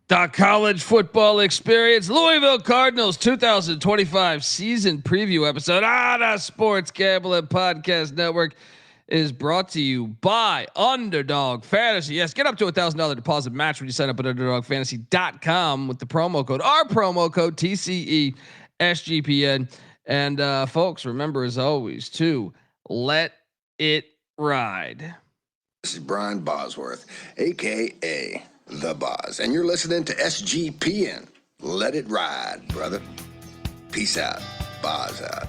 The college football experience, Louisville Cardinals 2025 season preview episode on the Sports Gambling Podcast Network is brought to you by Underdog Fantasy. Yes, get up to $1,000 deposit match when you sign up at UnderdogFantasy.com with the promo code, our promo code TCE SGPN. And folks, remember as always to let it ride. This is Brian Bosworth, aka The Boz, and you're listening to SGPN. Let it ride, brother. Peace out. Boz out.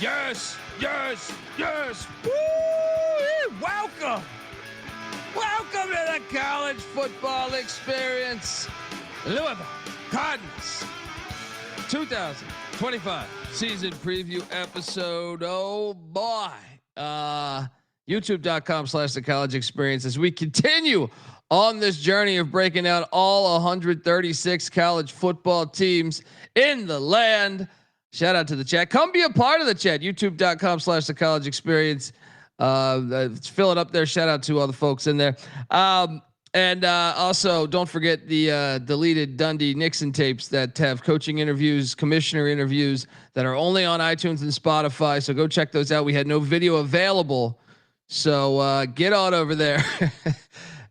Yes, yes, yes. Woo! Welcome. Welcome to the college football experience. Louisville Cardinals 2025 season preview episode. Oh boy. YouTube.com/the college experience as we continue on this journey of breaking out all 136 college football teams in the land. Shout out to the chat. Come be a part of the chat. YouTube.com/the college experience. Let's fill it up there. Shout out to all the folks in there. And also don't forget the deleted Dundee Nixon tapes that have coaching interviews, commissioner interviews that are only on iTunes and Spotify. So go check those out. We had no video available. So get on over there.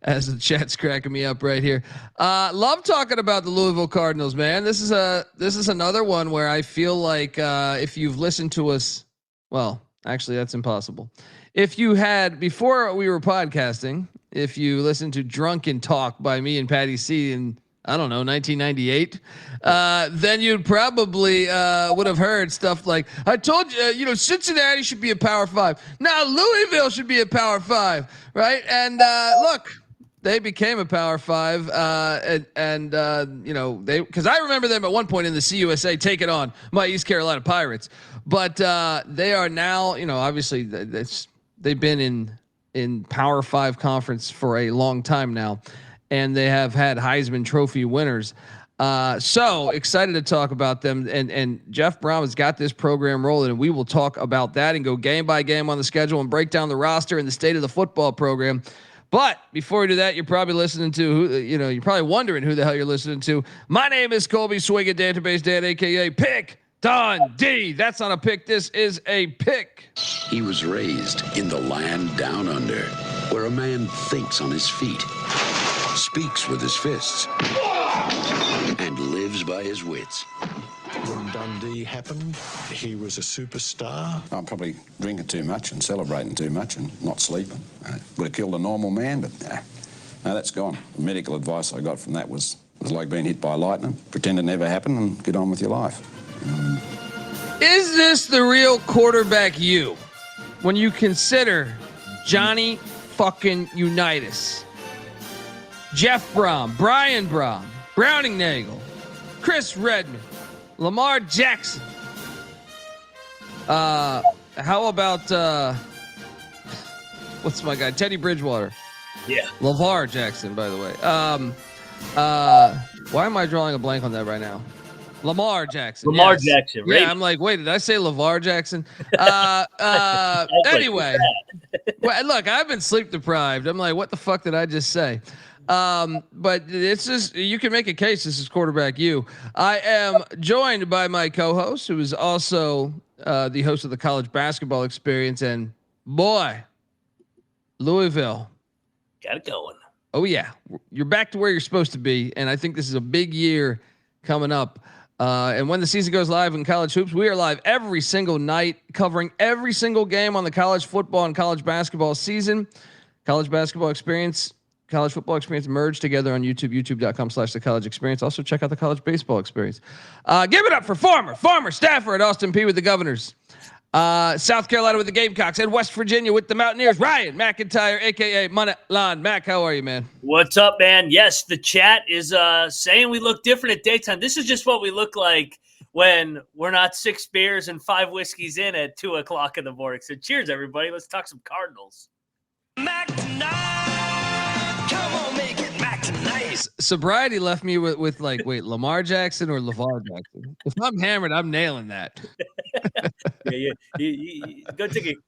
As the chat's cracking me up right here. Love talking about the Louisville Cardinals, man. This is another one where I feel like if you've listened to us, well, actually that's impossible. If you had, before we were podcasting, if you listened to Drunken Talk by me and Patty C in, I don't know, 1998, then you'd probably would have heard stuff like, I told you, Cincinnati should be a Power 5. Now Louisville should be a Power 5, right? And look, they became a Power 5, and they, because I remember them at one point in the CUSA taking on my East Carolina Pirates, but they are now, obviously they've been in Power 5 conference for a long time now, and they have had Heisman Trophy winners. So excited to talk about them, and Jeff Brohm has got this program rolling, and we will talk about that and go game by game on the schedule and break down the roster and the state of the football program. But before we do that, you're probably listening to you're probably wondering who the hell you're listening to. My name is Colby Swig at Database Dad, aka Pick Dundee. That's not a pick. This is a pick. He was raised in the land down under, where a man thinks on his feet, speaks with his fists, and lives by his wits. When Dundee happened, he was a superstar. I'm probably drinking too much and celebrating too much and not sleeping. Would have killed a normal man, but no, that's gone. The medical advice I got from that was like being hit by lightning. Pretend it never happened and get on with your life. Is this the real quarterback you? When you consider Johnny fucking Unitas, Jeff Brohm, Brian Brohm, Browning Nagel, Chris Redman, Lamar Jackson. How about what's my guy? Teddy Bridgewater. Yeah. LeVar Jackson, by the way. Why am I drawing a blank on that right now? Lamar Jackson. Lamar Jackson, right? Yeah, I'm like, wait, did I say LeVar Jackson? Anyway. Well, look, I've been sleep deprived. I'm like, what the fuck did I just say? But it's just, you can make a case this is quarterback you. I am joined by my co-host, who is also the host of the college basketball experience, and boy, Louisville got it going. Oh yeah, you're back to where you're supposed to be, and I think this is a big year coming up. And when the season goes live in college hoops, we are live every single night, covering every single game on the college football and college basketball season. College basketball experience, college football experience merged together on YouTube, youtube.com/the college experience. Also check out the college baseball experience. Give it up for former staffer at Austin Peay with the Governors, South Carolina with the Gamecocks, and West Virginia with the Mountaineers, Ryan McIntyre, aka Moneyline Mac. How are you, man? What's up, man? Yes, the chat is saying we look different at daytime. This is just what we look like when we're not 6 beers and 5 whiskeys in at 2:00 in the morning. So cheers, everybody. Let's talk some Cardinals. Mac tonight. Come on, make it Mac tonight. Sobriety left me with like, wait, Lamar Jackson or LeVar Jackson? If I'm hammered, I'm nailing that. Yeah, you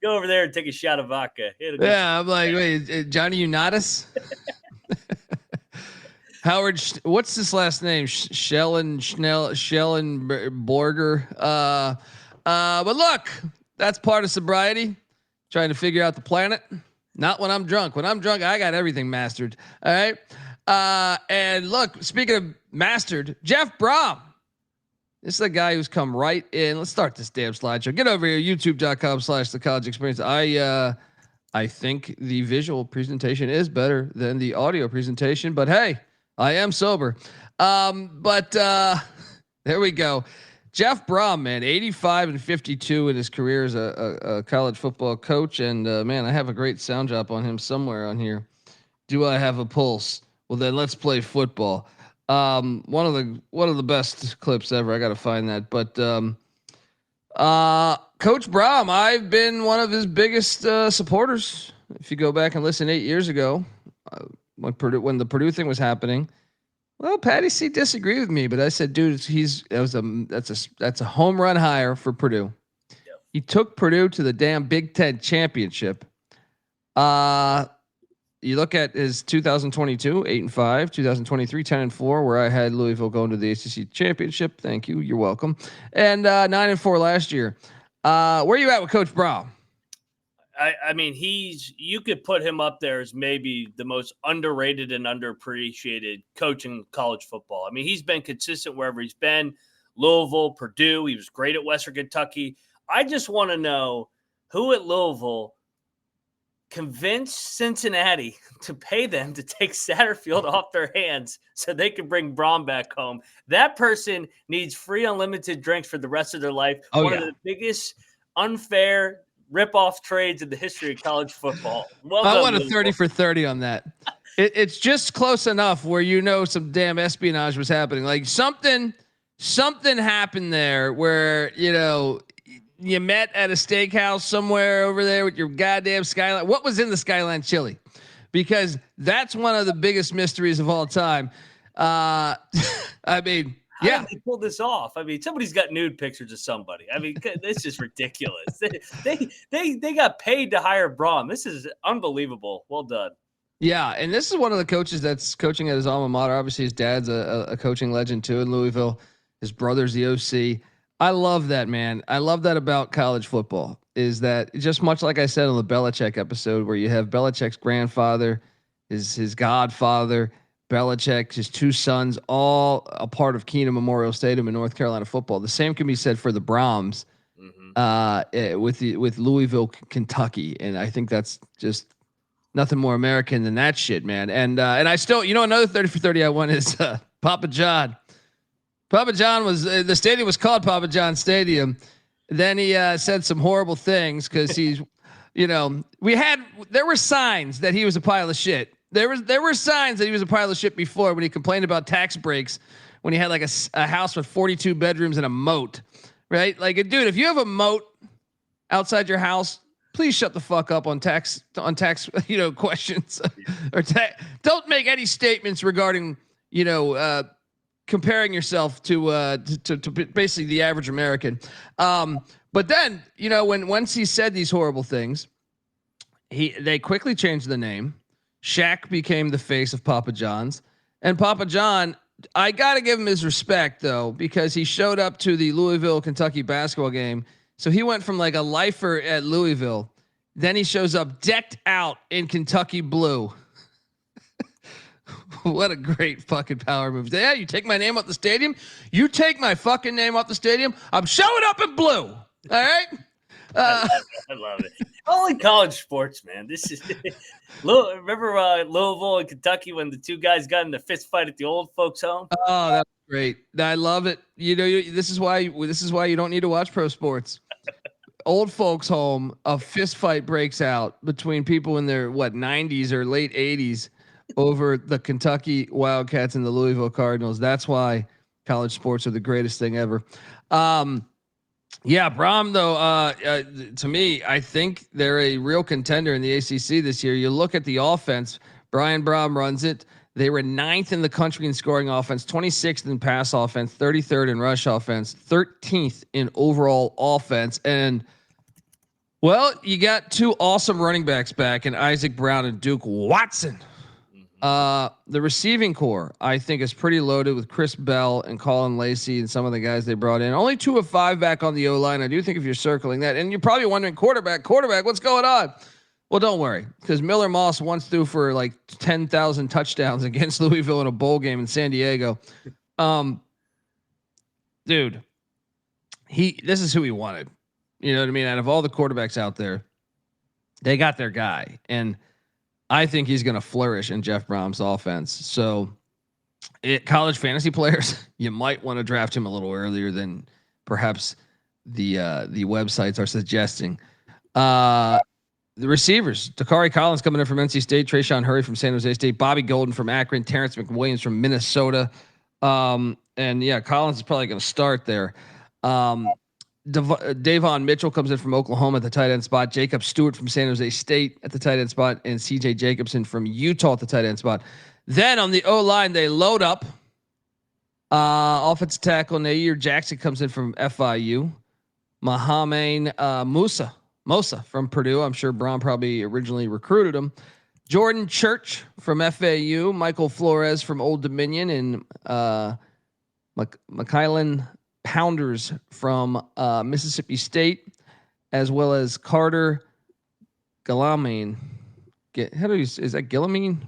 go over there and take a shot of vodka. Yeah, I'm like, wait, Johnny Unitas? Howard, what's his last name? Schellenborger. But look, that's part of sobriety. Trying to figure out the planet. Not when I'm drunk. When I'm drunk, I got everything mastered. All right. And look, speaking of mastered, Jeff Brohm. This is a guy who's come right in. Let's start this damn slideshow. Get over here, youtube.com/the college experience. I think the visual presentation is better than the audio presentation, but hey, I am sober. There we go. Jeff Brohm, man, 85-52 in his career as a college football coach. And man, I have a great sound drop on him somewhere on here. Do I have a pulse? Well, then let's play football. One of the best clips ever. I got to find that. But Coach Brohm, I've been one of his biggest supporters. If you go back and listen 8 years ago, when the Purdue thing was happening, well, Patty C disagreed with me, but I said, dude, that's a home run hire for Purdue. Yep. He took Purdue to the damn Big Ten championship. You look at his 2022 8-5, 2023 10-4, where I had Louisville going to the ACC championship. Thank you, you're welcome. And 9-4 last year. Where are you at with Coach Brohm? I mean, you could put him up there as maybe the most underrated and underappreciated coach in college football. I mean, he's been consistent wherever he's been. Louisville, Purdue, he was great at Western Kentucky. I just want to know who at Louisville convinced Cincinnati to pay them to take Satterfield off their hands so they can bring Brohm back home. That person needs free unlimited drinks for the rest of their life. One of the biggest unfair rip-off trades in the history of college football. Well done, I want a 30 for 30 on that. It's just close enough where some damn espionage was happening. Like something happened there where, you met at a steakhouse somewhere over there with your goddamn Skyline. What was in the Skyline chili? Because that's one of the biggest mysteries of all time. I mean, How did they pull this off? I mean, somebody's got nude pictures of somebody. I mean, this is ridiculous. They got paid to hire Brohm. This is unbelievable. Well done. Yeah, and this is one of the coaches that's coaching at his alma mater. Obviously, his dad's a coaching legend too in Louisville. His brother's the OC. I love that, man. I love that about college football. Is that just much like I said on the Belichick episode, where you have Belichick's grandfather, his godfather, Belichick, his two sons, all a part of Keenan Memorial Stadium in North Carolina football. The same can be said for the Brohms, with Louisville, Kentucky, and I think that's just nothing more American than that shit, man. And I still, another 30 for 30 I want is Papa John. Papa John the stadium was called Papa John Stadium. Then he said some horrible things because he's, there were signs that he was a pile of shit. There were signs that he was a pile of shit before when he complained about tax breaks, when he had like a house with 42 bedrooms and a moat, right? Like, dude, if you have a moat outside your house, please shut the fuck up on tax, questions or don't make any statements regarding, comparing yourself to basically the average American. But then, once he said these horrible things, they quickly changed the name. Shaq became the face of Papa John's, and Papa John, I got to give him his respect though, because he showed up to the Louisville, Kentucky basketball game. So he went from like a lifer at Louisville. Then he shows up decked out in Kentucky blue. What a great fucking power move. Yeah, you take my name off the stadium. You take my fucking name off the stadium. I'm showing up in blue. All right. I love it. Only college sports, man. This is remember Louisville and Kentucky when the two guys got in a fist fight at the old folks' home? Oh, that's great. I love it. This is why you don't need to watch pro sports. Old folks' home, a fist fight breaks out between people in their 90s or late 80s over the Kentucky Wildcats and the Louisville Cardinals. That's why college sports are the greatest thing ever. Yeah, Brohm though. To me, I think they're a real contender in the ACC this year. You look at the offense. Brian Brohm runs it. They were 9th in the country in scoring offense, 26th in pass offense, 33rd in rush offense, 13th in overall offense, and well, you got two awesome running backs back in Isaac Brown and Duke Watson. The receiving core, I think, is pretty loaded with Chris Bell and Collin Lacy and some of the guys they brought in. Only 2 of 5 back on the O line. I do think if you're circling that, and you're probably wondering, quarterback, what's going on? Well, don't worry, because Miller Moss once threw for like 10,000 touchdowns against Louisville in a bowl game in San Diego. Dude, this is who he wanted. You know what I mean? Out of all the quarterbacks out there, they got their guy, and I think he's going to flourish in Jeff Brohm's offense. So, college fantasy players, you might want to draft him a little earlier than perhaps the websites are suggesting. The receivers, Dacari Collins coming in from NC State, Trayshawn Hurry from San Jose State, Bobby Golden from Akron, Terrence McWilliams from Minnesota. And yeah, Collins is probably going to start there. Davon Mitchell comes in from Oklahoma at the tight end spot. Jacob Stewart from San Jose State at the tight end spot, and CJ Jacobson from Utah at the tight end spot. Then on the O line, they load up. Offensive tackle Nair Jackson comes in from FIU. Mohamed Musa from Purdue. I'm sure Brown probably originally recruited him. Jordan Church from FAU. Michael Flores from Old Dominion, and McKylan Pounders from Mississippi State, as well as Carter Galamine. How do you, is that Gillam?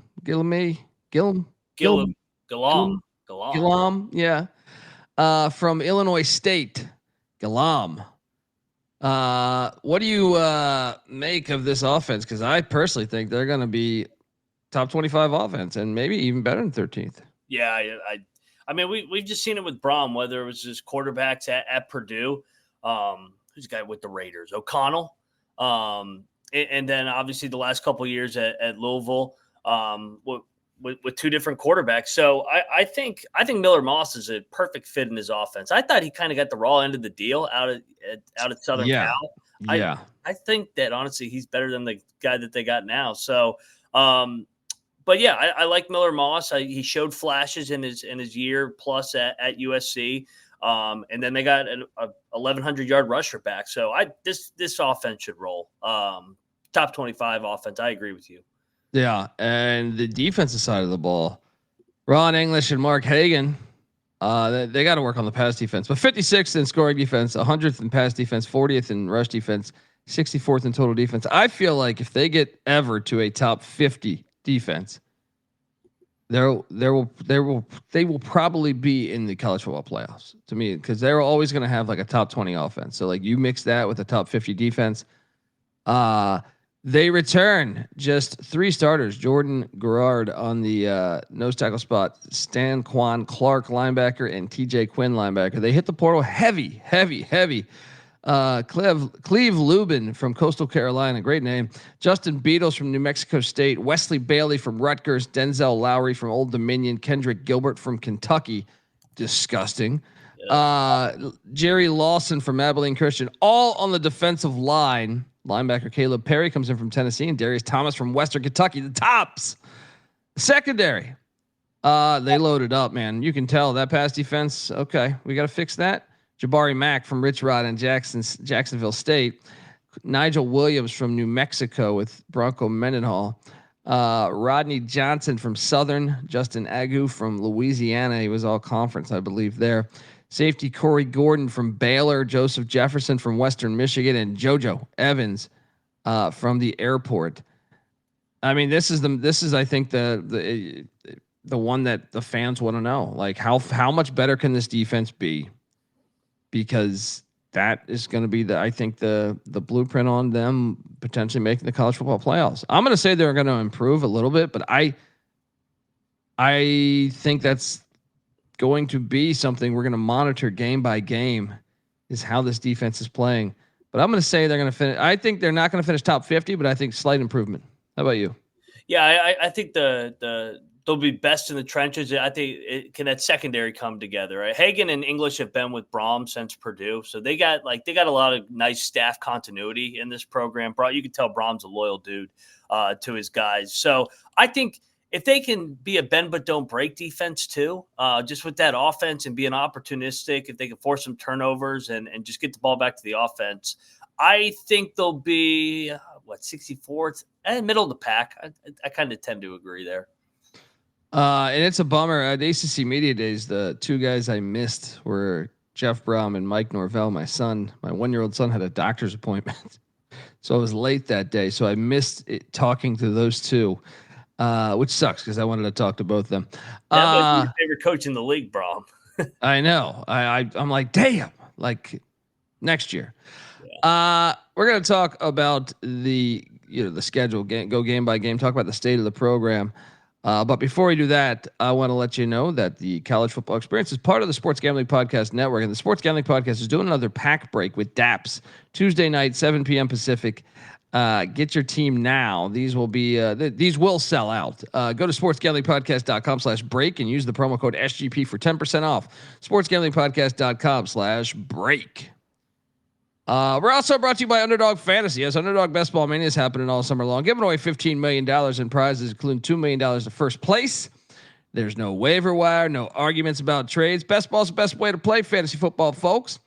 Yeah. From Illinois State. Galam. What do you make of this offense? Because I personally think they're going to be top 25 offense and maybe even better than 13th. Yeah, I mean, we've just seen it with Brohm, whether it was his quarterbacks at Purdue, who's the guy with the Raiders, O'Connell, and then obviously the last couple of years at Louisville with 2 different quarterbacks. So I think Miller Moss is a perfect fit in his offense. I thought he kind of got the raw end of the deal out at Southern Cal. I think that honestly he's better than the guy that they got now. So. But yeah, I like Miller Moss. He showed flashes in his year plus at USC, and then they got a 1,100-yard rusher back. So this offense should roll. Top 25 offense. I agree with you. Yeah, and the defensive side of the ball, Ron English and Mark Hagan, they got to work on the pass defense. But 56th in scoring defense, 100th in pass defense, 40th in rush defense, 64th in total defense. I feel like if they get ever to a top 50 defense, they will probably be in the college football playoffs to me, because they're always going to have like a top 20 offense. So like you mix that with a top 50 defense. They return just 3 starters: Jordan Garrard on the nose tackle spot, Stan Quan Clark linebacker, and TJ Quinn linebacker. They hit the portal heavy. Cleve Lubin from Coastal Carolina, great name. Justin Beatles from New Mexico State, Wesley Bailey from Rutgers, Denzel Lowry from Old Dominion, Kendrick Gilbert from Kentucky, disgusting. Jerry Lawson from Abilene Christian, all on the defensive line. Linebacker Caleb Perry comes in from Tennessee, and Darius Thomas from Western Kentucky. The tops. Secondary, they loaded up, man. You can tell that pass defense. Okay, we got to fix that. Jabari Mack from Rich Rod and Jacksonville State. Nigel Williams from New Mexico with Bronco Mendenhall. Rodney Johnson from Southern. Justin Agu from Louisiana. He was all conference, I believe, there. Safety Corey Gordon from Baylor. Joseph Jefferson from Western Michigan. And JoJo Evans from the airport. I mean, this is I think the one that the fans want to know. Like how much better can this defense be? Because that is going to be the blueprint on them potentially making the college football playoffs. I'm going to say they're going to improve a little bit, but I think that's going to be something we're going to monitor game by game, is how this defense is playing. But I'm going to say they're going to finish. I think they're not going to finish top 50, but I think slight improvement. How about you? Yeah, I think the they'll be best in the trenches. I think can that secondary come together, right? Hagan and English have been with Brohm since Purdue. So they got a lot of nice staff continuity in this program. You can tell Brom's a loyal dude to his guys. So I think if they can be a bend but don't break defense too, just with that offense and being opportunistic, if they can force some turnovers and just get the ball back to the offense, I think they'll be 64th and middle of the pack. I kind of tend to agree there. And it's a bummer. At ACC Media Days, the two guys I missed were Jeff Brohm and Mike Norvell. My 1-year-old son had a doctor's appointment, so I was late that day. So I missed it, talking to those two, which sucks because I wanted to talk to both of them. That was your favorite coach in the league, Brohm. I know. I'm like, damn, like next year. Yeah. We're gonna talk about the schedule, go game by game, talk about the state of the program. But before we do that, I want to let you know that the College Football Experience is part of the Sports Gambling Podcast Network, and the Sports Gambling Podcast is doing another pack break with DAPS Tuesday night, 7 p.m. Pacific. Get your team now. These will be these will sell out. Go to sportsgamblingpodcast.com/break and use the promo code SGP for 10% off. sportsgamblingpodcast.com/break. We're also brought to you by Underdog Fantasy. Yes, Underdog Best Ball Mania is happening all summer long, giving away $15 million in prizes, including $2 million to first place. There's no waiver wire, no arguments about trades. Best ball's the best way to play fantasy football, folks.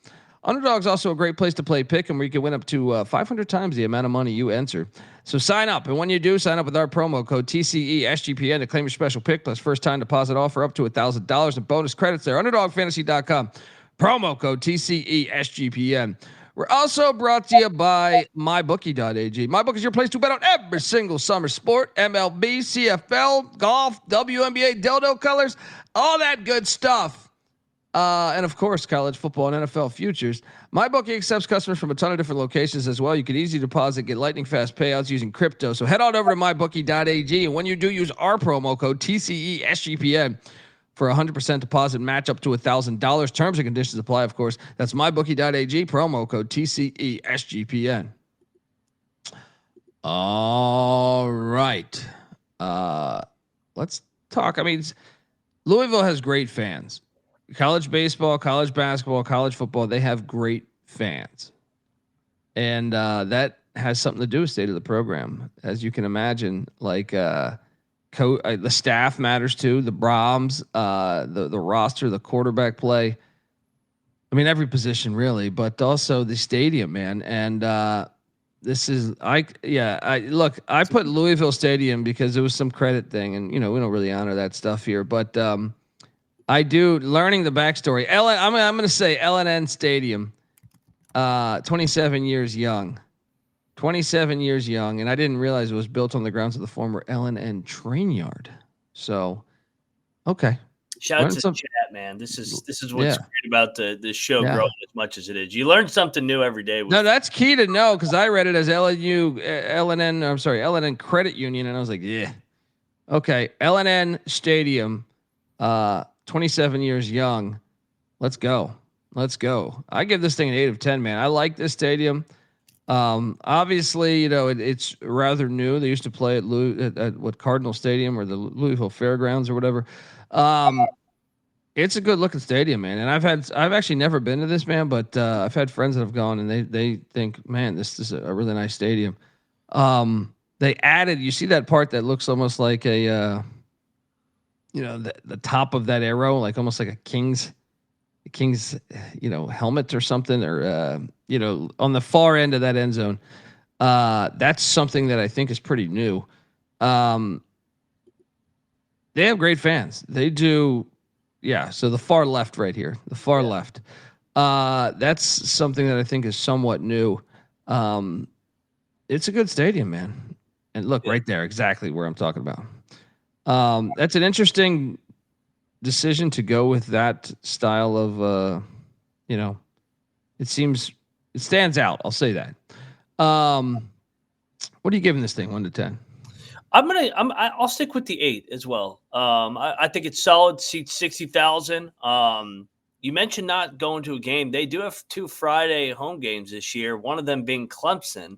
Underdog's also a great place to play pick 'em, where you can win up to 500 times the amount of money you enter. So sign up, and when you do, sign up with our promo code TCESGPN to claim your special pick plus first time deposit offer up to $1,000 in bonus credits there. UnderdogFantasy.com, promo code TCESGPN. We're also brought to you by MyBookie.ag. MyBookie is your place to bet on every single summer sport: MLB, CFL, golf, WNBA, dildo colors, all that good stuff. And of course, college football and NFL futures. MyBookie accepts customers from a ton of different locations as well. You can easily deposit, get lightning fast payouts using crypto. So head on over to MyBookie.ag, and when you do, use our promo code TCESGPN for 100% deposit match up to $1,000. Terms and conditions apply, of course. That's MyBookie.ag, promo code TCESGPN. All right. Let's talk. I mean, Louisville has great fans. College baseball, college basketball, college football, they have great fans. And that has something to do with state of the program. As you can imagine, like the staff matters too, the Brohms, the roster, the quarterback play. I mean, every position really, but also the stadium, man. And this is I put Louisville Stadium because it was some credit thing, and we don't really honor that stuff here, but I do. Learning the backstory, I'm going to say LNN Stadium, 27 years young. 27 years young, and I didn't realize it was built on the grounds of the former LNN train yard. So, okay. Shout out to the chat, man. This is what's great about the show growing as much as it is. You learn something new every day. No, that's key to know, because I read it as LNN Credit Union, and I was like, yeah, okay, LNN Stadium, 27 years young. Let's go. I give this thing an 8 of 10, man. I like this stadium. Obviously, it's rather new. They used to play at what Cardinal Stadium or the Louisville Fairgrounds or whatever. It's a good looking stadium, man. And I've actually never been to this, man, but I've had friends that have gone, and they think, man, this is a really nice stadium. They added, you see that part that looks almost like a the top of that arrow, like almost like a king's helmet or something, or on the far end of that end zone. That's something that I think is pretty new. They have great fans. They do. Yeah. So the far left right here, left. That's something that I think is somewhat new. It's a good stadium, man. And look right there, exactly where I'm talking about. That's an interesting decision to go with that style of, it stands out. I'll say that. What are you giving this thing, 1 to 10? I'll stick with the 8 as well. I think it's solid. Seats 60,000. You mentioned not going to a game. They do have 2 Friday home games this year. One of them being Clemson.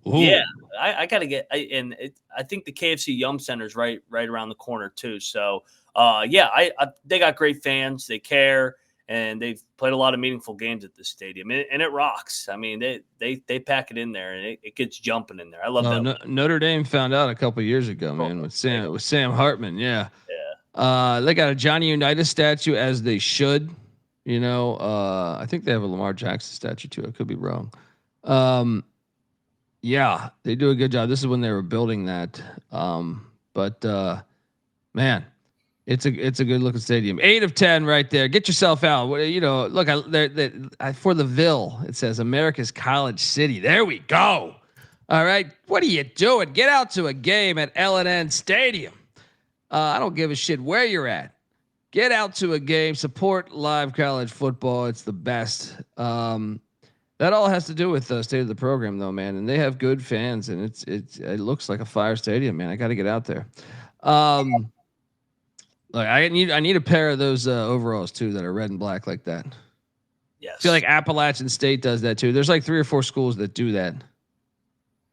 Yeah, I got to get I think the KFC Yum Center is right around the corner too. So, they got great fans. They care, and they've played a lot of meaningful games at this stadium, and it rocks. I mean, they pack it in there, and it gets jumping in there. I love that. Notre Dame found out a couple years ago, man, with Sam Hartman. Yeah. They got a Johnny Unitas statue, as they should. I think they have a Lamar Jackson statue too. I could be wrong. Yeah, they do a good job. This is when they were building that. Man, it's a good looking stadium. 8 of 10 right there. Get yourself out. Look, for the Ville, it says America's College City. There we go. All right. What are you doing? Get out to a game at L&N Stadium. I don't give a shit where you're at. Get out to a game, support live college football. It's the best. That all has to do with the state of the program, though, man. And they have good fans, and it looks like a fire stadium, man. I got to get out there. I need a pair of those overalls too that are red and black like that. Yes. I feel like Appalachian State does that too. There's like 3 or 4 schools that do that.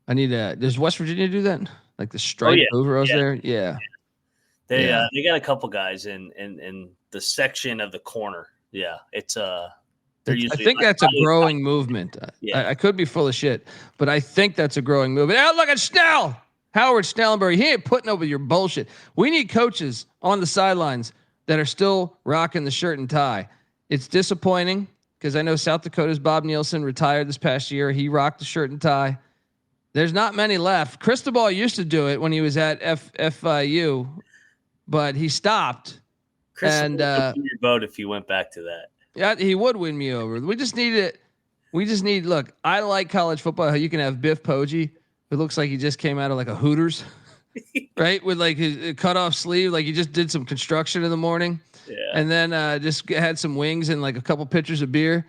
Does West Virginia do that? Like the striped overalls there? Yeah. They got a couple guys in the section of the corner. Yeah, it's they're usually. I think that's a growing movement. Yeah. I could be full of shit, but I think that's a growing movement. Oh, look at Snell, Howard Snellenberry. He ain't putting up with your bullshit. We need coaches on the sidelines that are still rocking the shirt and tie. It's disappointing because I know South Dakota's Bob Nielsen retired this past year. He rocked the shirt and tie. There's not many left. Cristobal used to do it when he was at FIU. But he stopped. Chris and would win your vote if he went back to that. Yeah, he would win me over. We just need it. Look, I like college football. How you can have Biff Poggi, who looks like he just came out of like a Hooters, right? With like his cut off sleeve, like he just did some construction in the morning. Yeah. And then just had some wings and like a couple pitchers of beer.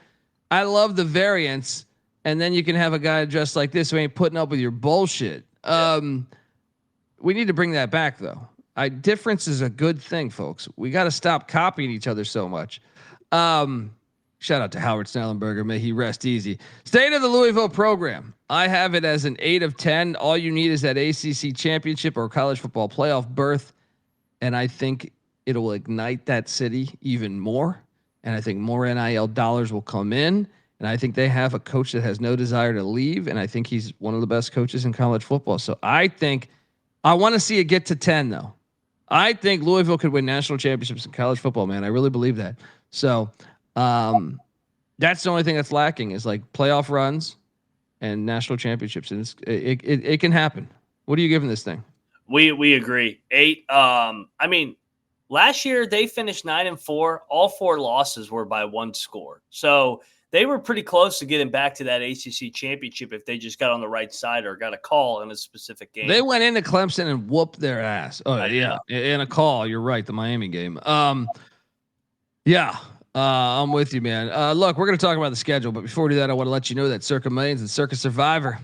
I love the variance. And then you can have a guy dressed like this who ain't putting up with your bullshit. We need to bring that back though. Difference is a good thing, folks. We got to stop copying each other so much. Shout out to Howard Snellenberger. May he rest easy. State of the Louisville program. I have it as an 8 of 10. All you need is that ACC championship or college football playoff berth. And I think it'll ignite that city even more. And I think more NIL dollars will come in. And I think they have a coach that has no desire to leave. And I think he's one of the best coaches in college football. So I want to see it get to 10 though. I think Louisville could win national championships in college football, man. I really believe that. So that's the only thing that's lacking is like playoff runs and national championships. And it can happen. What are you giving this thing? We agree. 8. I mean, last year they finished 9-4. All 4 losses were by 1 score. So they were pretty close to getting back to that ACC championship if they just got on the right side or got a call in a specific game. They went into Clemson and whooped their ass. Oh, yeah. In a call. You're right. The Miami game. I'm with you, man. Look, we're going to talk about the schedule, but before we do that, I want to let you know that Circa Millions and Circa Survivor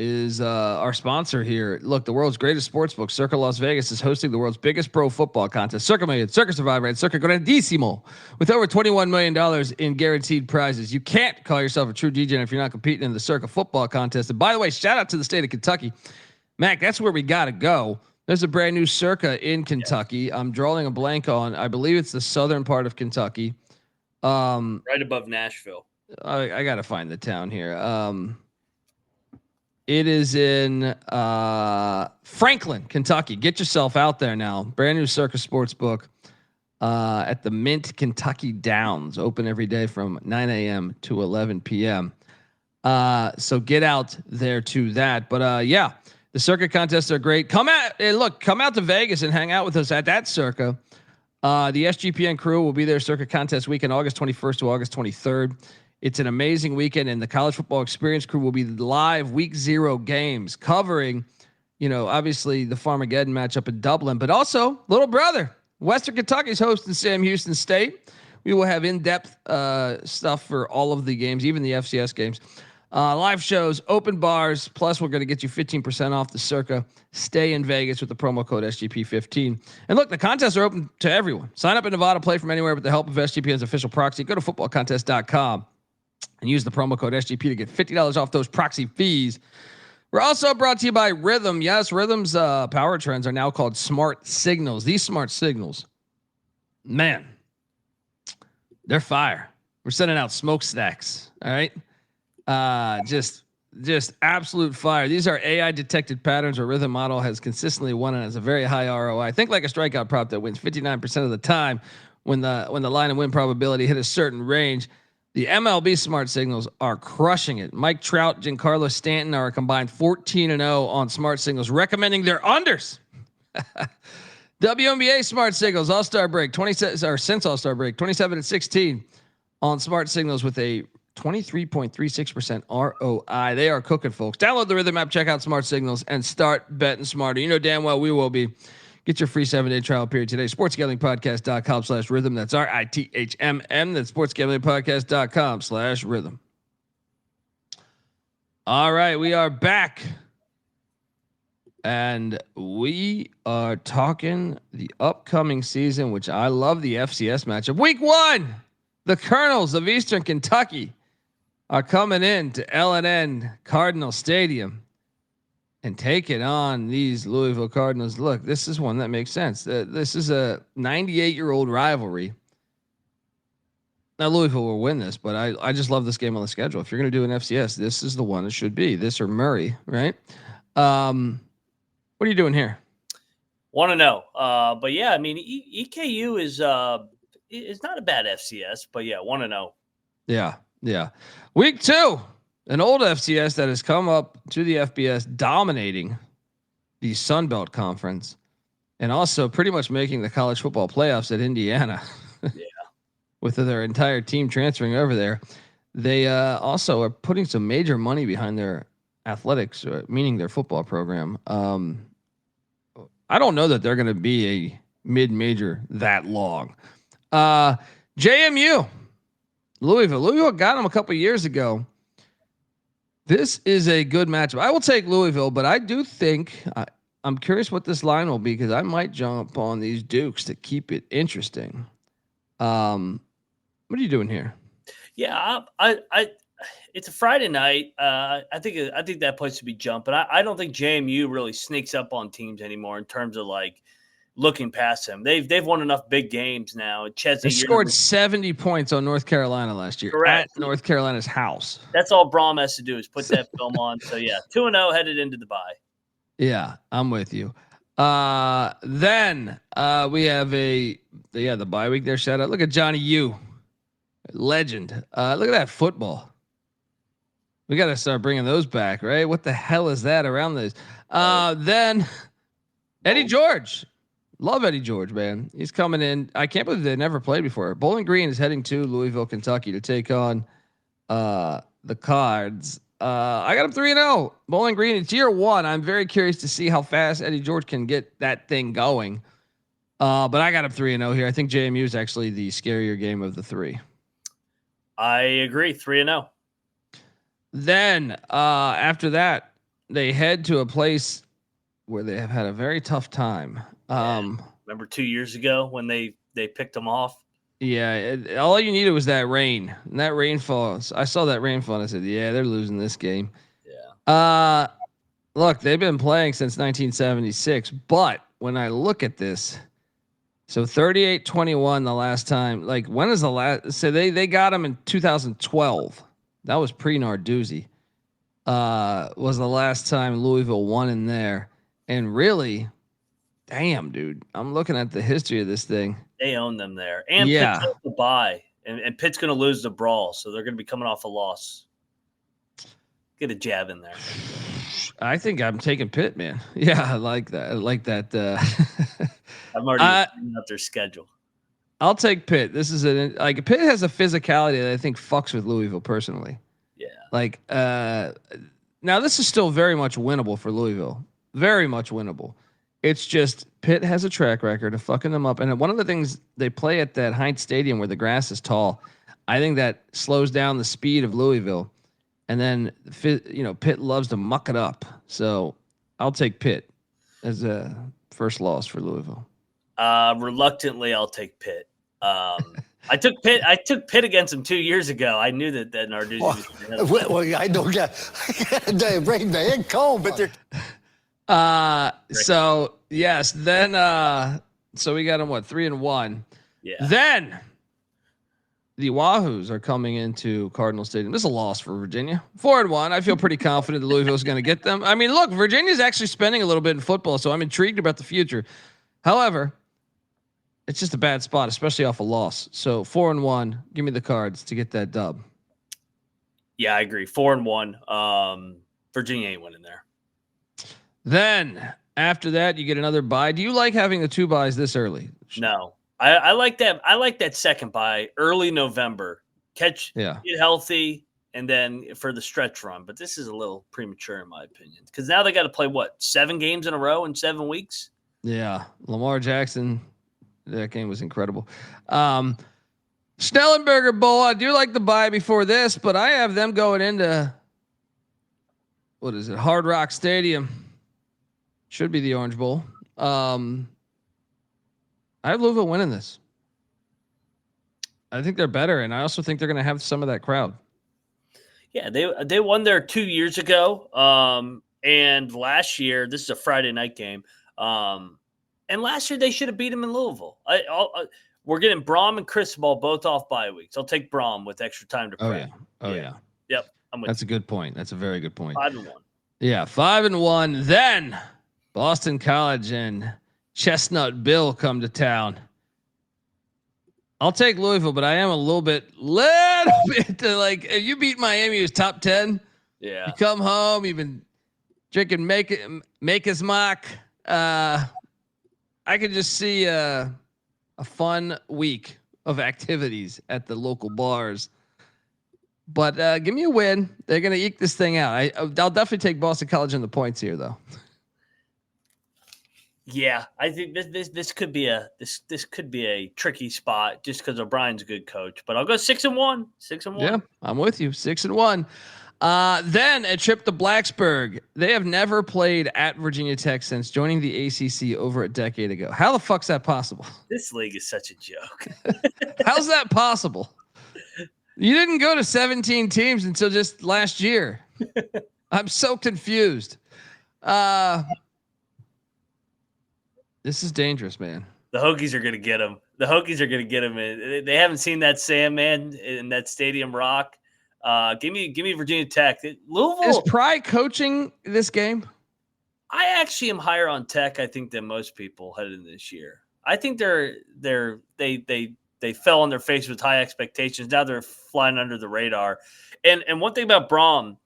is our sponsor here. Look, the world's greatest sportsbook, Circa Las Vegas, is hosting the world's biggest pro football contest, Circa Millions, Circa Survivor, and Circa Grandissimo, with over $21 million in guaranteed prizes. You can't call yourself a true DJ if you're not competing in the Circa football contest. And by the way, shout out to the state of Kentucky. Mac, that's where we got to go. There's a brand new Circa in Kentucky. Yes. I'm drawing a blank on, I believe it's the southern part of Kentucky. Right above Nashville. I got to find the town here. It is in Franklin, Kentucky. Get yourself out there now. Brand new Circa Sportsbook at the Mint Kentucky Downs. Open every day from 9 a.m. to 11 p.m. So get out there to that. But the Circa contests are great. Come out to Vegas and hang out with us at that Circa. The SGPN crew will be there Circa contest weekend, August 21st to August 23rd. It's an amazing weekend, and the college football experience crew will be live week 0 games covering, obviously the Farmageddon matchup in Dublin, but also little brother, Western Kentucky's hosting Sam Houston State. We will have in-depth stuff for all of the games, even the FCS games. Live shows, open bars, plus we're going to get you 15% off the Circa Stay in Vegas with the promo code SGP15. And look, the contests are open to everyone. Sign up in Nevada, play from anywhere with the help of SGPN's official proxy. Go to footballcontest.com and use the promo code SGP to get $50 off those proxy fees. We're also brought to you by Rhythm. Yes, Rhythm's power trends are now called smart signals. These smart signals, man, they're fire. We're sending out smokestacks. All right. Just absolute fire. These are AI detected patterns where Rhythm model has consistently won and has a very high ROI. Think like a strikeout prop that wins 59% of the time when the line and win probability hit a certain range. The MLB smart signals are crushing it. Mike Trout, Giancarlo Stanton are a combined 14-0 on smart signals, recommending their unders. WNBA smart signals All-Star break 27 or since All-Star break 27-16 on smart signals with a 23.36% ROI. They are cooking, folks. Download the Rhythm app, check out smart signals, and start betting smarter. You know damn well we will be. Get your free 7-day trial period today. sportsgamblingpodcast.com/rhythm. That's RITHMM. That's sportsgamblingpodcast.com/rhythm. All right, we are back. And we are talking the upcoming season, which I love the FCS matchup. Week 1, the Colonels of Eastern Kentucky are coming in to L&N Cardinal Stadium and taking on these Louisville Cardinals. Look, this is one that makes sense. This is a 98-year-old rivalry. Now Louisville will win this, but I just love this game on the schedule. If you're going to do an FCS, this is the one it should be. This or Murray, right? What are you doing here? Want to know? But yeah, I mean, EKU is not a bad FCS, but yeah, want to know. Yeah. Week 2, an old FCS that has come up to the FBS, dominating the Sun Belt Conference, and also pretty much making the college football playoffs at Indiana. Yeah. With their entire team transferring over there. They also are putting some major money behind their athletics, meaning their football program. I don't know that they're going to be a mid-major that long. JMU, Louisville got them a couple years ago. This is a good matchup. I will take Louisville, but I do think I'm curious what this line will be because I might jump on these Dukes to keep it interesting. What are you doing here? Yeah, I it's a Friday night. I think that place should be jumping. I don't think JMU really sneaks up on teams anymore in terms of like looking past them. They've won enough big games now. They scored 70 points on North Carolina last year. Correct. At North Carolina's house. That's all Brohm has to do is put that film on. So yeah, 2-0 headed into the bye. Yeah, I'm with you. Then we have the bye week there. Shout out. Look at Johnny U. Legend. Look at that football. We got to start bringing those back, right? What the hell is that around this? Then Eddie George. Love Eddie George, man. He's coming in. I can't believe they never played before. Bowling Green is heading to Louisville, Kentucky to take on the Cards. I got him 3-0. Bowling Green, it's year 1. I'm very curious to see how fast Eddie George can get that thing going. But I got him 3-0 here. I think JMU is actually the scarier game of the 3. I agree. 3-0. Then after that, they head to a place where they have had a very tough time. Remember 2 years ago when they picked them off? Yeah, all you needed was that rain. And that rainfall. I saw that rainfall and I said, yeah, they're losing this game. Yeah. Look, they've been playing since 1976. But when I look at this, so 38-21 the last time. Like, when is the last? So they got them in 2012. That was pre-Narduzzi. Was the last time Louisville won in there. And really, damn, dude, I'm looking at the history of this thing. They own them there. And Pitt's going to buy. And Pitt's going to lose the brawl. So they're going to be coming off a loss. Get a jab in there. I think I'm taking Pitt, man. Yeah, I like that. I'm already looking at their schedule. I'll take Pitt. This is Pitt has a physicality that I think fucks with Louisville personally. Yeah. Like, now this is still very much winnable for Louisville. Very much winnable. It's just Pitt has a track record of fucking them up. And one of the things they play at that Heinz Stadium where the grass is tall, I think that slows down the speed of Louisville. And then, Pitt loves to muck it up. So I'll take Pitt as a first loss for Louisville. Reluctantly, I'll take Pitt. I took Pitt against them 2 years ago. I knew that Narduzzi was going to have. Well, I don't get they bring the head cold, but they're So yes, then so we got them 3-1. Yeah. Then the Wahoos are coming into Cardinal Stadium. This is a loss for Virginia. 4-1. I feel pretty confident that Louisville is going to get them. I mean, look, Virginia's actually spending a little bit in football, so I'm intrigued about the future. However, it's just a bad spot, especially off a loss. So 4-1. Give me the Cards to get that dub. Yeah, I agree. 4-1. Virginia ain't winning there. Then after that, you get another bye. Do you like having the 2 byes this early? No, I like that. I like that second bye, early November. Get healthy, and then for the stretch run. But this is a little premature, in my opinion, because now they got to play 7 games in a row in 7 weeks. Yeah, Lamar Jackson. That game was incredible. Schnellenberger Bowl. I do like the bye before this, but I have them going into Hard Rock Stadium. Should be the Orange Bowl. I have Louisville winning this. I think they're better, and I also think they're going to have some of that crowd. Yeah, they won there 2 years ago, and last year this is a Friday night game. And last year they should have beat them in Louisville. We're getting Brohm and Cristobal both off bye weeks. I'll take Brohm with extra time to prep. Oh yeah. Yep, I'm with That's a good point. That's a very good point. 5-1. Yeah, 5-1. Then Boston College and Chestnut Bill come to town. I'll take Louisville, but I am a little bit like, if you beat Miami, who's top 10. Yeah. You come home, you've been drinking Maker's Mark. I could just see a fun week of activities at the local bars. But give me a win. They're going to eke this thing out. I'll definitely take Boston College in the points here, though. Yeah, I think this could be a tricky spot just because O'Brien's a good coach. But I'll go 6-1. 6-1. Yeah, I'm with you. 6-1. Then a trip to Blacksburg. They have never played at Virginia Tech since joining the ACC over a decade ago. How the fuck's that possible? This league is such a joke. How's that possible? You didn't go to 17 teams until just last year. I'm so confused. This is dangerous, man. The Hokies are going to get him. They haven't seen that Sandman in that Stadium Rock. Give me Virginia Tech. Louisville is Pry coaching this game. I actually am higher on Tech, I think, than most people headed in this year. I think they fell on their face with high expectations. Now they're flying under the radar. And one thing about Brohm,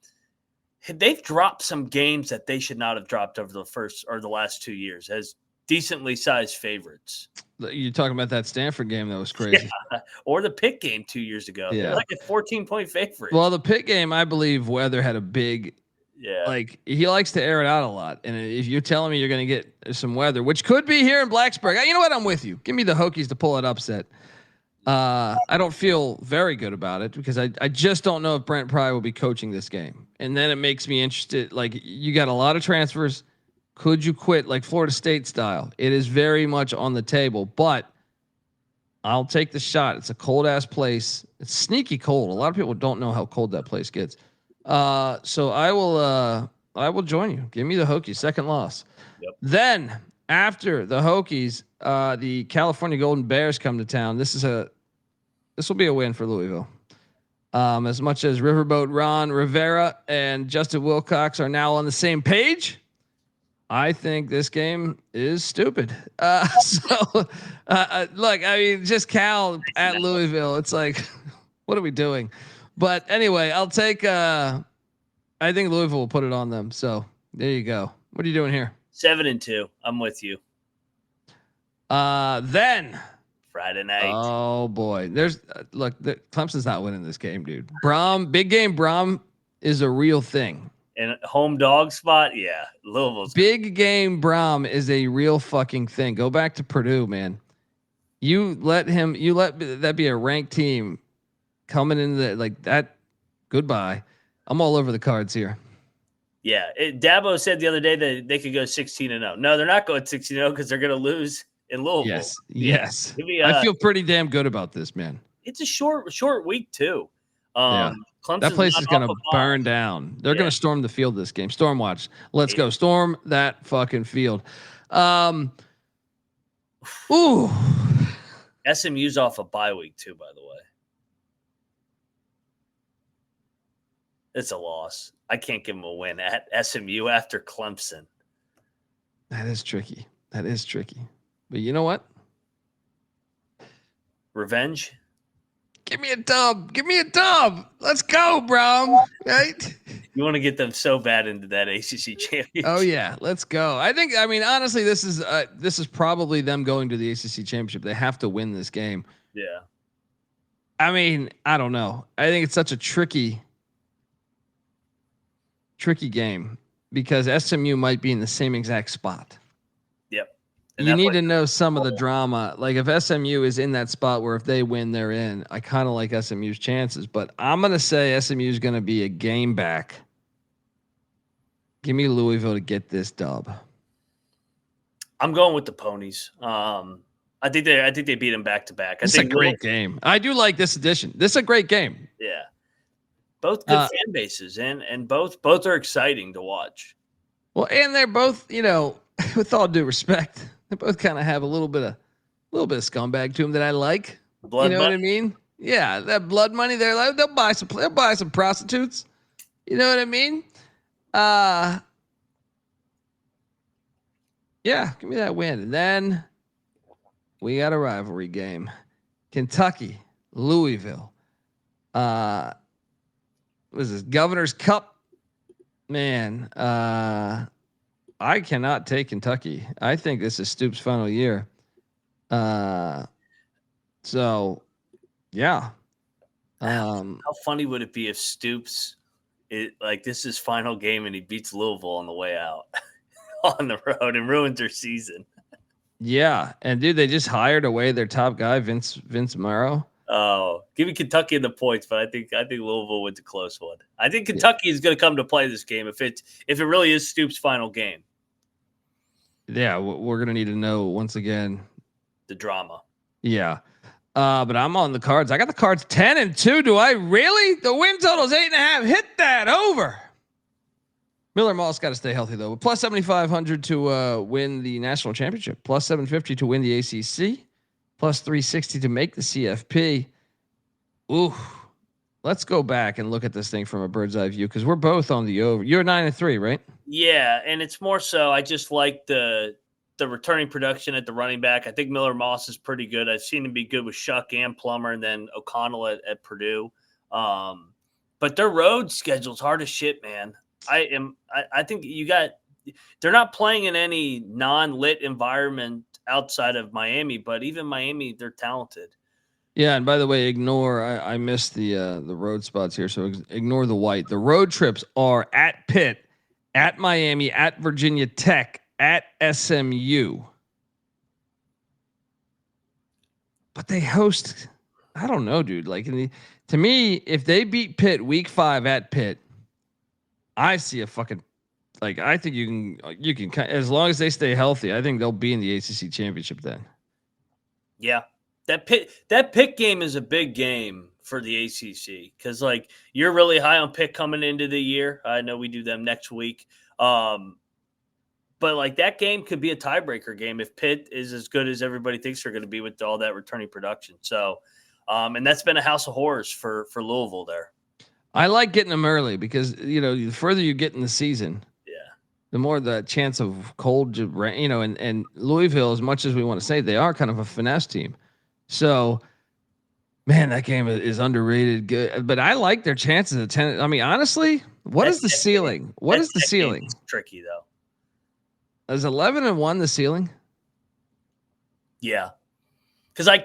they've dropped some games that they should not have dropped over the first or the last 2 years as decently sized favorites. You're talking about that Stanford game that was crazy. Yeah. Or the Pitt game 2 years ago. Yeah. They're like a 14-point favorite. Well, the Pitt game, I believe Weather had a big, like he likes to air it out a lot. And if you're telling me you're going to get some weather, which could be here in Blacksburg, you know what? I'm with you. Give me the Hokies to pull it upset. I don't feel very good about it because I just don't know if Brent Pry will be coaching this game. And then it makes me interested. Like, you got a lot of transfers. Could you quit like Florida State style? It is very much on the table, but I'll take the shot. It's a cold ass place. It's sneaky cold. A lot of people don't know how cold that place gets. So I will join you. Give me the Hokies, second loss. Yep. Then after the Hokies, the California Golden Bears come to town. This will be a win for Louisville. As much as Riverboat Ron Rivera and Justin Wilcox are now on the same page, I think this game is stupid. Look, I mean, just Cal at Louisville. It's like, what are we doing? But anyway, I'll take, I think Louisville will put it on them. So there you go. What are you doing here? 7-2. I'm with you. Then Friday night. Oh boy. Clemson's not winning this game, dude. Big game Brohm is a real thing. And home dog spot, yeah. Louisville's big game Brohm is a real fucking thing. Go back to Purdue, man. You let that be a ranked team coming in like that. Goodbye. I'm all over the Cards here. Yeah. Dabo said the other day that they could go 16-0. No, they're not going 16-0 because they're going to lose in Louisville. Yes. Yeah. Yes. Give me, I feel pretty damn good about this, man. It's a short week too. Yeah. Clemson's That place is going to burn bye. down. They're Yeah. going to storm the field this game. Storm watch. Let's go. Storm that fucking field. Ooh. SMU's off a bye week too, by the way. It's a loss. I can't give them a win at SMU after Clemson. That is tricky. But you know what? Revenge? Give me a dub. Let's go, bro. Right? You want to get them so bad into that ACC championship. Oh yeah, let's go. I mean, honestly, this is probably them going to the ACC championship. They have to win this game. Yeah. I mean, I don't know. I think it's such a tricky game because SMU might be in the same exact spot. Yep. And you need to know some of the drama. Like if SMU is in that spot where if they win, they're in. I kind of like SMU's chances, but I'm going to say SMU is going to be a game back. Give me Louisville to get this dub. I'm going with the Ponies. I think they beat them back to back. It's a great game. I do like this edition. This is a great game. Yeah. Both good fan bases and both are exciting to watch. Well, and they're both, with all due respect, they both kind of have a little bit of scumbag to them that I like. Blood money? What I mean? Yeah, that blood money. They're like they'll buy some prostitutes. You know what I mean? Yeah, give me that win. And then we got a rivalry game. Kentucky, Louisville. What is this? Governor's Cup. Man, I cannot take Kentucky. I think this is Stoops' final year. So yeah. How funny would it be if Stoops this is final game and he beats Louisville on the way out on the road and ruins their season? Yeah, and dude, they just hired away their top guy, Vince Morrow. Oh, give me Kentucky in the points, but I think Louisville wins a close one. I think Kentucky is going to come to play this game if it really is Stoops' final game. Yeah, we're going to need to know once again the drama. Yeah. But I'm on the Cards. I got the Cards 10-2. Do I really? The win total is 8.5. Hit that over. Miller Moss got to stay healthy though. Plus 7,500 to win the national championship. Plus 750 to win the ACC. Plus 360 to make the CFP. Ooh, let's go back and look at this thing from a bird's eye view because we're both on the over. You're 9-3, right? Yeah, and it's more so I just like the returning production at the running back. I think Miller Moss is pretty good. I've seen him be good with Shuck and Plummer, and then O'Connell at Purdue. But their road schedule's hard as shit, man. I think they're not playing in any non-lit environment outside of Miami, but even Miami, they're talented. Yeah, and by the way, I missed the road spots here, so ignore the white. The road trips are at Pitt, at Miami, at Virginia Tech, at SMU. But they host, I don't know, dude. Like to me, if they beat Pitt week 5 at Pitt, I see a fucking I think you can as long as they stay healthy, I think they'll be in the ACC championship then. Yeah. That Pitt game is a big game for the ACC because you're really high on Pitt coming into the year. I know we do them next week. But that game could be a tiebreaker game if Pitt is as good as everybody thinks they're going to be with all that returning production. So, and that's been a house of horrors for Louisville there. I like getting them early because, the further you get in the season, the more the chance of cold, and Louisville, as much as we want to say, they are kind of a finesse team. So, man, that game is underrated. Good, but I like their chances at 10. I mean, honestly, what is the ceiling? What is the ceiling? Tricky though. Is 11-1 the ceiling? Yeah. Because I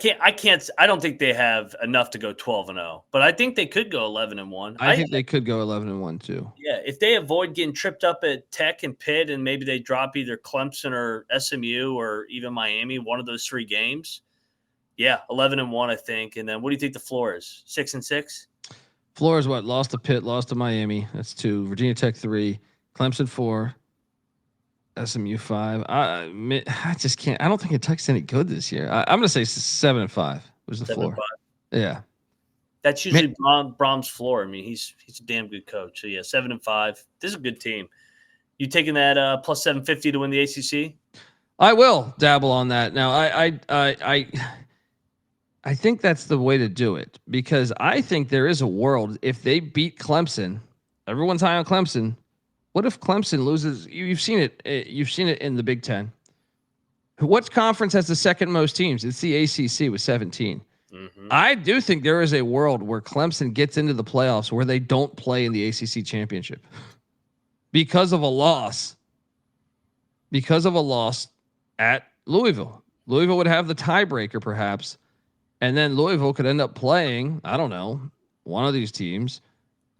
don't think they have enough to go 12-0, but I think they could go 11-1. I think they could go 11-1 too. Yeah, if they avoid getting tripped up at Tech and Pitt, and maybe they drop either Clemson or SMU or even Miami, one of those 3 games. Yeah, 11-1, I think. And then what do you think the floor is? 6-6. Floor is what? Lost to Pitt, lost to Miami. That's 2. Virginia Tech 3, Clemson 4, SMU 5. I just can't. I don't think Kentucky's any good this year. I'm gonna say 7-5 was the 7-5. floor. Yeah, that's usually Brohm's floor. I mean, he's a damn good coach. So yeah, 7-5. This is a good team. You taking that plus 750 to win the ACC? I will dabble on that. Now, I think that's the way to do it, because I think there is a world if they beat Clemson. Everyone's high on Clemson. What if Clemson loses? You've seen it. You've seen it in the Big Ten. What conference has the second most teams? It's the ACC with 17. Mm-hmm. I do think there is a world where Clemson gets into the playoffs where they don't play in the ACC championship because of a loss. Because of a loss at Louisville. Louisville would have the tiebreaker perhaps, and then Louisville could end up playing, I don't know, one of these teams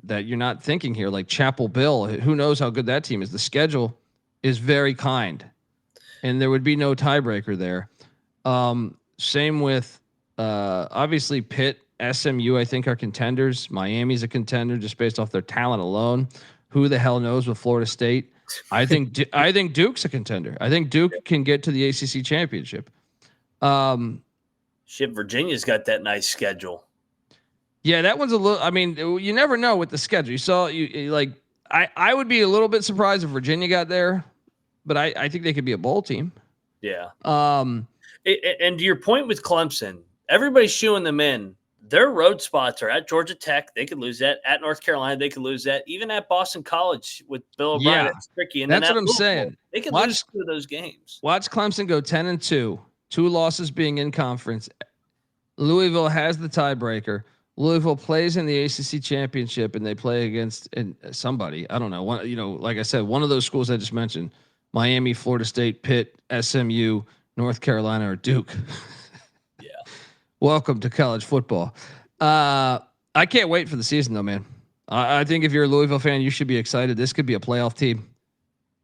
that you're not thinking here, like Chapel Bill. Who knows how good that team is? The schedule is very kind, and there would be no tiebreaker there. Same with obviously Pitt, SMU, I think are contenders. Miami's a contender just based off their talent alone. Who the hell knows with Florida State? I think Duke's a contender. I think Duke can get to the ACC championship. Virginia's got that nice schedule. Yeah, that one's a little. I mean, you never know with the schedule. You saw you like. I would be a little bit surprised if Virginia got there, but I think they could be a bowl team. Yeah. And to your point with Clemson, everybody's shooing them in. Their road spots are at Georgia Tech. They could lose that. At North Carolina, they could lose that. Even at Boston College with Bill O'Brien, it's tricky. And that's what I'm saying. They could lose two of those games. Watch Clemson go 10-2, 2 losses being in conference. Louisville has the tiebreaker. Louisville plays in the ACC championship, and they play against somebody. I don't know. One, like I said, one of those schools I just mentioned: Miami, Florida State, Pitt, SMU, North Carolina, or Duke. Yeah. Welcome to college football. I can't wait for the season, though, man. I think if you're a Louisville fan, you should be excited. This could be a playoff team.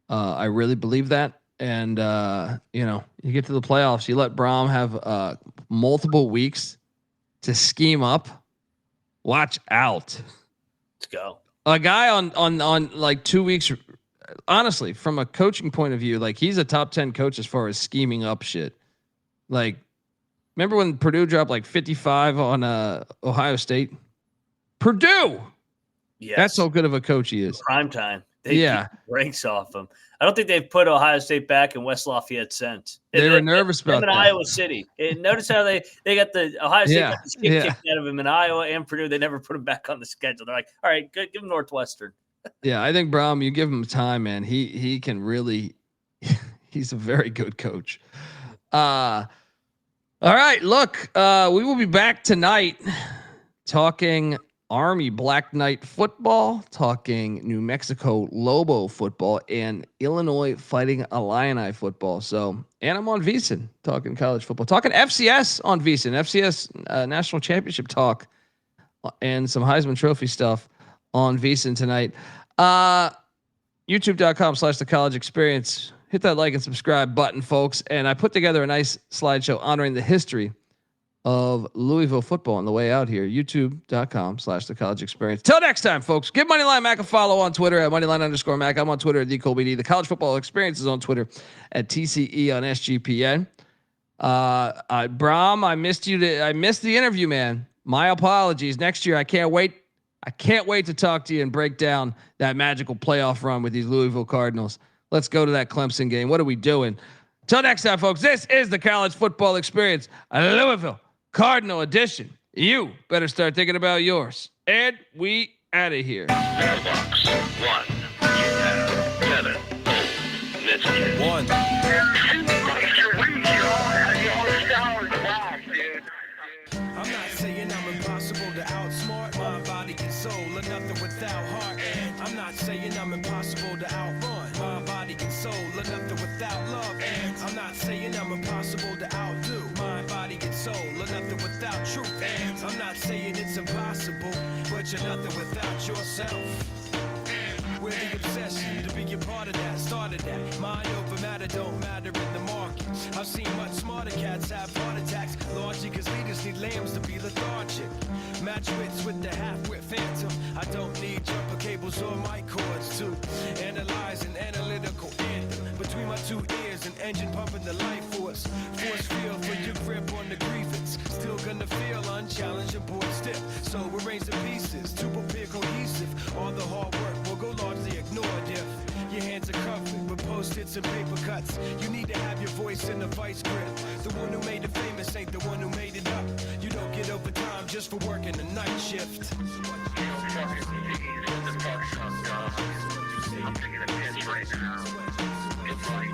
I really believe that. And you get to the playoffs. You let Brohm have multiple weeks to scheme up. Watch out. Let's go. A guy on like 2 weeks, honestly, from a coaching point of view, like he's a top 10 coach as far as scheming up shit. Like, remember when Purdue dropped like 55 on Ohio State? Purdue. Yes. That's how good of a coach he is. Prime time. They keep breaks off him. I don't think they've put Ohio State back in West Lafayette since. They were nervous about that. In Iowa City. Notice how they got the Ohio State got the shit kicked out of him in Iowa and Purdue. They never put him back on the schedule. They're like, all right, good, give him Northwestern. Yeah, I think Brohm, you give him time, man. He can really he's a very good coach. All right, look, we will be back tonight talking Army Black Knight football, talking New Mexico Lobo football, and Illinois Fighting Illini football. So, and I'm on VSiN talking college football, talking FCS on VSiN, FCS national championship talk, and some Heisman Trophy stuff on VSiN tonight. YouTube.com/The College Experience. Hit that like and subscribe button, folks. And I put together a nice slideshow honoring the history of Louisville football on the way out here. YouTube.com/The College Experience. Till next time, folks. Give Moneyline Mac a follow on Twitter at Moneyline_Mac. I'm on Twitter at DColBD. The College Football Experience is on Twitter at TCE on SGPN. Brohm, I missed the interview, man. My apologies. Next year, I can't wait to talk to you and break down that magical playoff run with these Louisville Cardinals. Let's go to that Clemson game. What are we doing? Till next time, folks. This is the College Football Experience, a Louisville Cardinal edition. You better start thinking about yours. And we out of here. Mailbox 1. You have 7. Missed it. 1. I'm not saying I'm impossible to outsmart. My body and soul are nothing without heart. And I'm not saying I'm impossible to outrun. My body and soul are nothing without love. And I'm not saying I'm impossible to outdo. My body and soul are nothing without truth. And I'm not saying it's impossible, but you're nothing without yourself. We're the obsession to be a part of that, started that. Mind over matter don't matter in the market. I've seen much smarter cats have heart attacks. Logic is leaders need lambs to be lethargic. Match wits with the half-wit phantom. I don't need jumper cables or mic cords to analyze an analytical anthem. Between my engine pumping the life force. Force field for your grip on the grievance. Still gonna feel unchallenged and bored stiff. So arrange the pieces to prepare cohesive. All the hard work will go largely ignored if your hands are covered with post-its and paper cuts. You need to have your voice in the vice grip. The one who made it famous ain't the one who made it up. You don't get overtime just for working the night shift. I'm taking a piss right now. It's like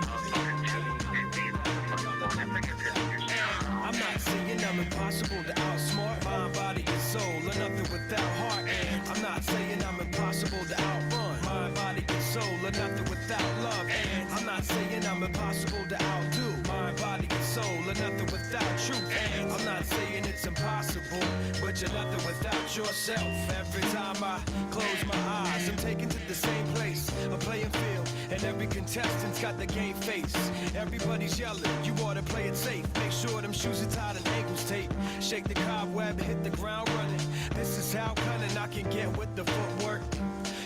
I'm not saying I'm impossible to outsmart mind, body, and soul, or nothing without heart. And I'm not saying I'm impossible to outrun mind, body, and soul, or nothing without love. And I'm not saying I'm impossible to outdo mind, body, and soul, or nothing without truth. And I'm not saying it's impossible, but you're nothing without yourself. Every time I close my eyes, I'm taken to the same place, a playing field, and every contestant's got the game face. Everybody's yelling, you ought to play it safe. Make sure them shoes are tied and ankles taped. Shake the cobweb and hit the ground running. This is how cunning I can get with the footwork.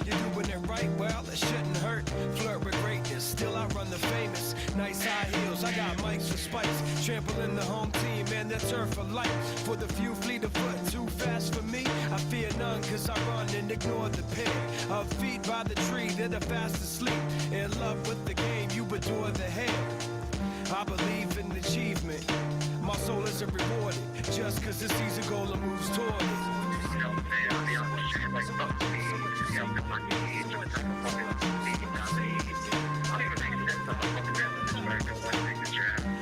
You're doing it right, well, it shouldn't hurt. Flirt with greatness, still I run the famous. Nice high heels, I got mics for spikes. Trampling the home team and the turf for life. For the few fleet of foot, too fast for me. I fear none, cause I run and ignore the pair of feet by the tree that are fast asleep. In love with the game, you adore the hair. I believe in achievement. My soul isn't rewarded just cause it sees a goal and moves toward it.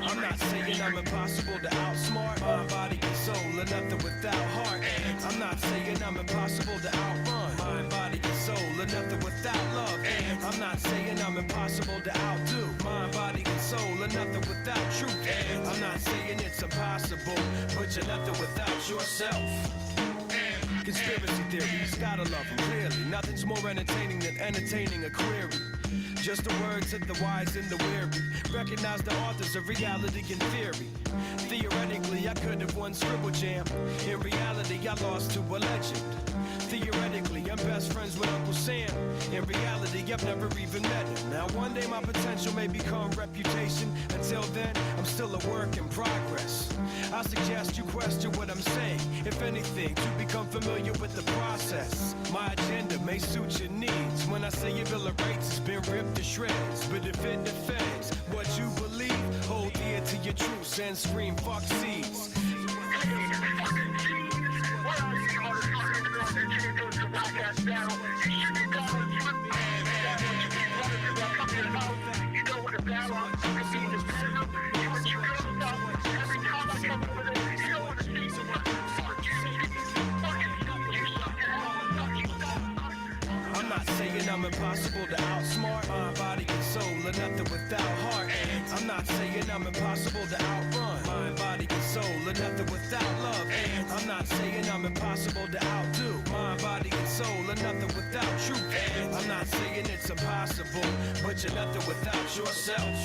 I'm not saying I'm impossible to outsmart mind, body, and soul, or nothing without heart. And I'm not saying I'm impossible to outrun mind, body, and soul, or nothing without love. And I'm not saying I'm impossible to outdo mind, body, and soul, or nothing without truth. And I'm not saying it's impossible, but you're nothing without yourself. Conspiracy theories, gotta love them clearly. Nothing's more entertaining than entertaining a query. Just a word to the wise and the weary. Recognize the authors of reality and theory. Theoretically, I could have won Scribble Jam. In reality, I lost to a legend. Theoretically, I'm best friends with Uncle Sam. In reality, I've never even met him. Now, one day my potential may become reputation. Until then, I'm still a work in progress. I suggest you question what I'm saying. If anything, to become familiar with the process. My agenda may suit your needs. When I say your Bill of Rights has been ripped to shreds, but if it defends what you believe, hold dear to your truths and scream fuck seeds. I'm not saying I'm impossible to outsmart mind, body, and soul, or nothing without heart. And I'm not saying I'm impossible to outrun mind, body, and soul, or nothing without love. And I'm not saying I'm impossible to outdo mind, body, and soul, or nothing without truth. And I'm not saying it's impossible, but you're nothing without yourself.